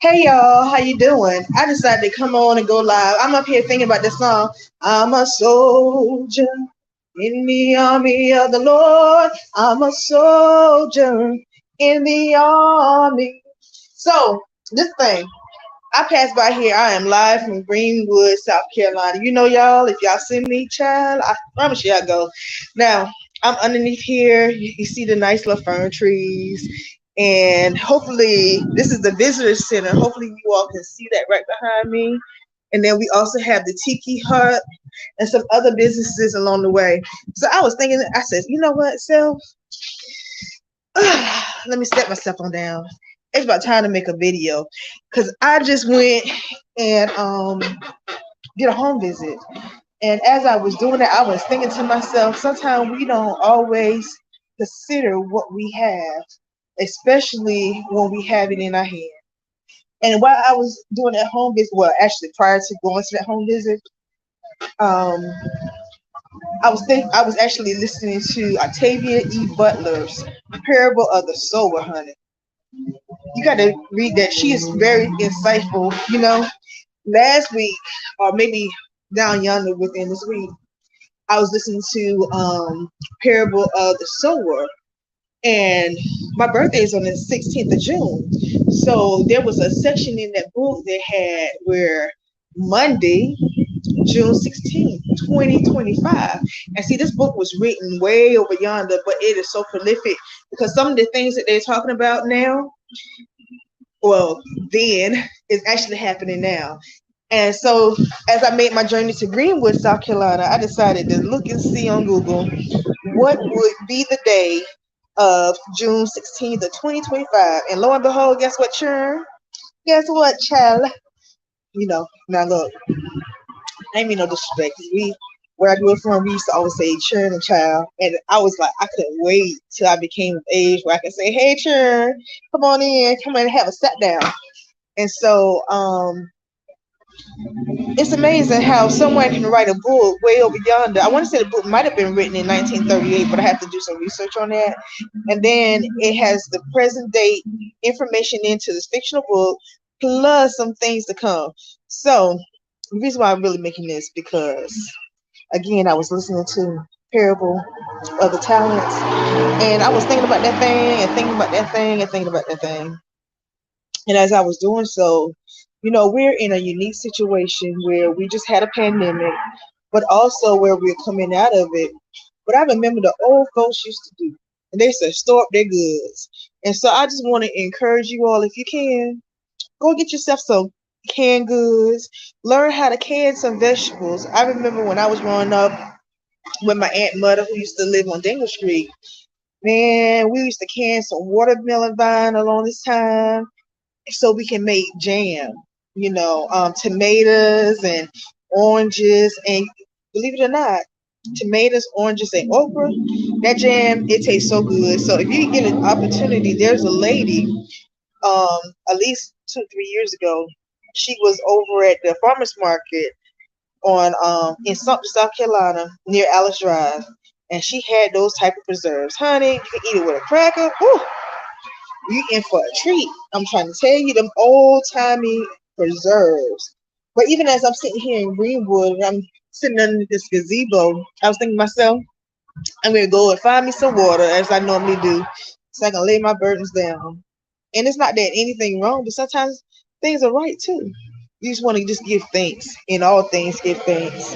Hey y'all, how you doing? I decided to come on and go live. I'm up here thinking about this song. I'm a soldier in the army of the Lord. I'm a soldier in the army. So this thing, I passed by here. I am live from Greenwood, South Carolina. You know, y'all, if y'all see me, child, I promise you I go. Now, I'm underneath here. You see the nice little fern trees. And hopefully, this is the visitor center. Hopefully, you all can see that right behind me. And then we also have the Tiki Hut and some other businesses along the way. So I was thinking, I said, you know what, Self? Let me set myself on down. It's about time to make a video because I just went and did a home visit. And as I was doing it, I was thinking to myself, sometimes we don't always consider what we have, especially when we have it in our hand. And while I was doing that home visit, well, actually prior to going to that home visit, um, I was actually listening to Octavia E. Butler's Parable of the Sower, honey. You got to read that. She is very insightful. You know, last week, or maybe down yonder within this week, I was listening to Parable of the Sower, and my birthday is on the 16th of June. So there was a section in that book that had where Monday, June 16th, 2025. And see, this book was written way over yonder, but it is so prolific because some of the things that they're talking about now, well, then is actually happening now. And so, as I made my journey to Greenwood, South Carolina, I decided to look and see on Google what would be the day of June 16th of 2025. And lo and behold, guess what, churn? Guess what, child? Now look, I ain't mean no disrespect. 'Cause where I grew up from, we used to always say churn and child. And I was like, I couldn't wait till I became of age where I could say, hey, churn, come on in, come in and have a sat down. And so, it's amazing how someone can write a book way over yonder. I want to say the book might have been written in 1938, but I have to do some research on that. And then it has the present date information into this fictional book, plus some things to come. So the reason why I'm really making this because again, I was listening to Parable of the Talents, and I was thinking about that thing and thinking about that thing and thinking about that thing. And as I was doing so, we're in a unique situation where we just had a pandemic, but also where we're coming out of it. But I remember the old folks used to do, and they said store up their goods. And so I just want to encourage you all, if you can, go get yourself some canned goods, learn how to can some vegetables. I remember when I was growing up with my Aunt Mother, who used to live on Dingle Street, man, we used to can some watermelon vine along this time so we can make jam, tomatoes and oranges, and believe it or not, tomatoes, oranges, and okra. That jam, it tastes so good. So if you get an opportunity, there's a lady, at least 2 3 years ago, she was over at the farmers market on in Sumter, South Carolina, near Alice Drive, and she had those type of preserves. Honey, you can eat it with a cracker. Whew, you in for a treat. I'm trying to tell you, them old timey preserves. But even as I'm sitting here in Greenwood and I'm sitting under this gazebo, I was thinking to myself, I'm gonna go and find me some water as I normally do, so I can lay my burdens down. And it's not that anything wrong, but sometimes things are right too. You just want to just give thanks. In all things, give thanks.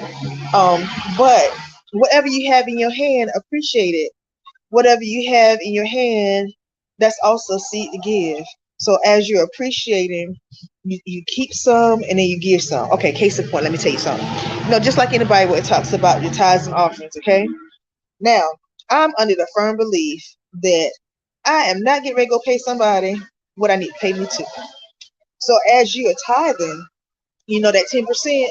But whatever you have in your hand, appreciate it. Whatever you have in your hand, that's also seed to give. So as you're appreciating, you keep some and then you give some. Okay, case in point, let me tell you something. Just like in the Bible, it talks about your tithes and offerings, okay? Now, I'm under the firm belief that I am not getting ready to go pay somebody what I need to pay me to. So as you are tithing, that 10%,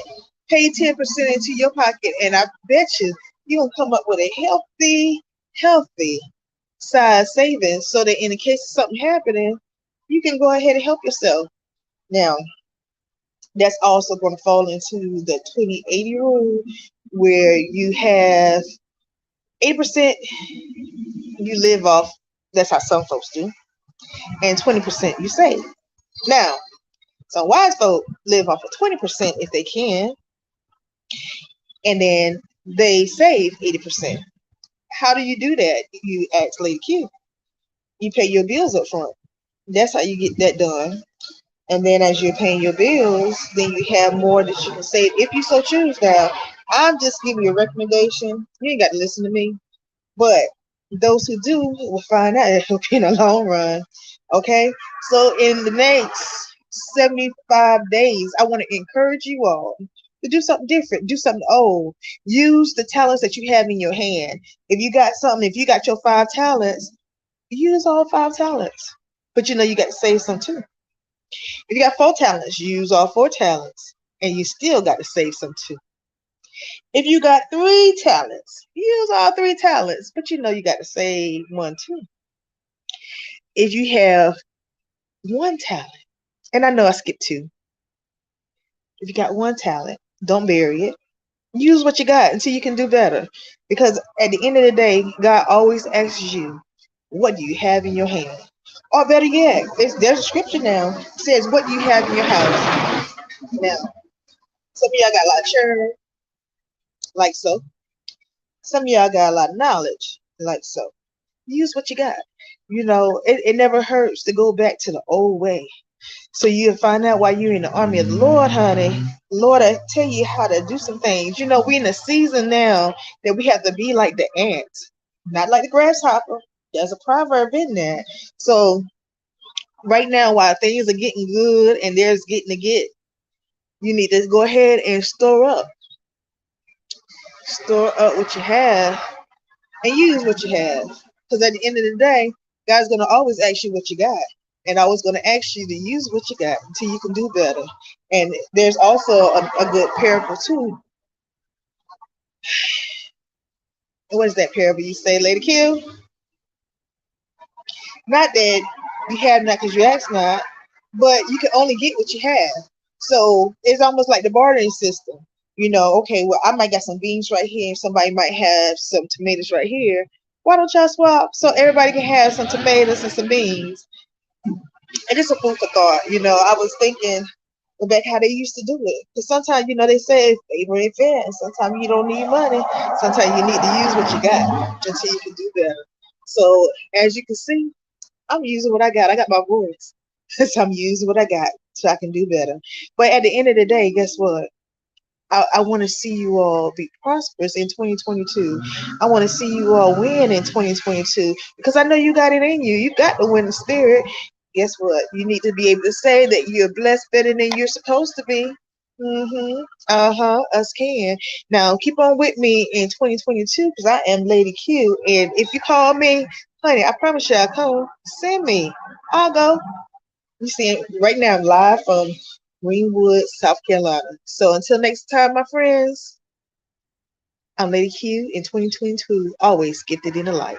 pay 10% into your pocket, and I bet you're gonna come up with a healthy size savings so that in the case of something happening, you can go ahead and help yourself. Now, that's also going to fall into the 20/80 rule where you have 8% you live off, that's how some folks do, and 20% you save. Now, Some wise folk live off of 20% if they can, and then they save 80%. How do you do that? You ask Lady Q. You pay your bills up front. That's how you get that done. And then as you're paying your bills, then you have more that you can save if you so choose. Now, I'm just giving you a recommendation. You ain't got to listen to me. But those who do will find out it'll be in the long run. Okay? So in the next 75 days, I want to encourage you all to do something different, do something old. Use the talents that you have in your hand. If you got your 5 talents, use all 5 talents. But you got to save some too. If you got 4 talents, use all 4 talents. And you still got to save some too. If you got 3 talents, use all 3 talents, but you got to save one too. If you have 1 talent, and I know I skipped 2. If you got 1 talent, don't bury it. Use what you got until you can do better. Because at the end of the day, God always asks you, what do you have in your hand? Or better yet, there's a scripture now that says, what do you have in your house? Now, some of y'all got a lot of churn, like so. Some of y'all got a lot of knowledge, like so. Use what you got. It never hurts to go back to the old way. So you'll find out why you're in the army of the Lord, honey. Lord, I tell you how to do some things. We're in a season now that we have to be like the ants, not like the grasshopper. There's a proverb in there. So right now, while things are getting good and there's getting to get, you need to go ahead and store up. Store up what you have and use what you have. Because at the end of the day, God's going to always ask you what you got. And always going to ask you to use what you got until you can do better. And there's also a good parable too. What is that parable you say, Lady Q? Not that you have not because you ask not, but you can only get what you have. So it's almost like the bartering system. Okay, well, I might got some beans right here, and somebody might have some tomatoes right here. Why don't y'all swap so everybody can have some tomatoes and some beans? And it's a food for thought. I was thinking about how they used to do it. Because sometimes, they say favor and fair, and sometimes you don't need money. Sometimes you need to use what you got until you can do better. So as you can see, I'm using what I got. I got my voice. So I'm using what I got so I can do better. But at the end of the day, guess what? I want to see you all be prosperous in 2022. I want to see you all win in 2022 because I know you got it in you. You got the winning spirit. Guess what? You need to be able to say that you're blessed better than you're supposed to be. Us can. Now keep on with me in 2022 because I am Lady Q. And if you call me, honey, I promise you I'll come. Send me. I'll go. You see, right now I'm live from Greenwood, South Carolina. So until next time, my friends, I'm Lady Q in 2022, always gifted in the light.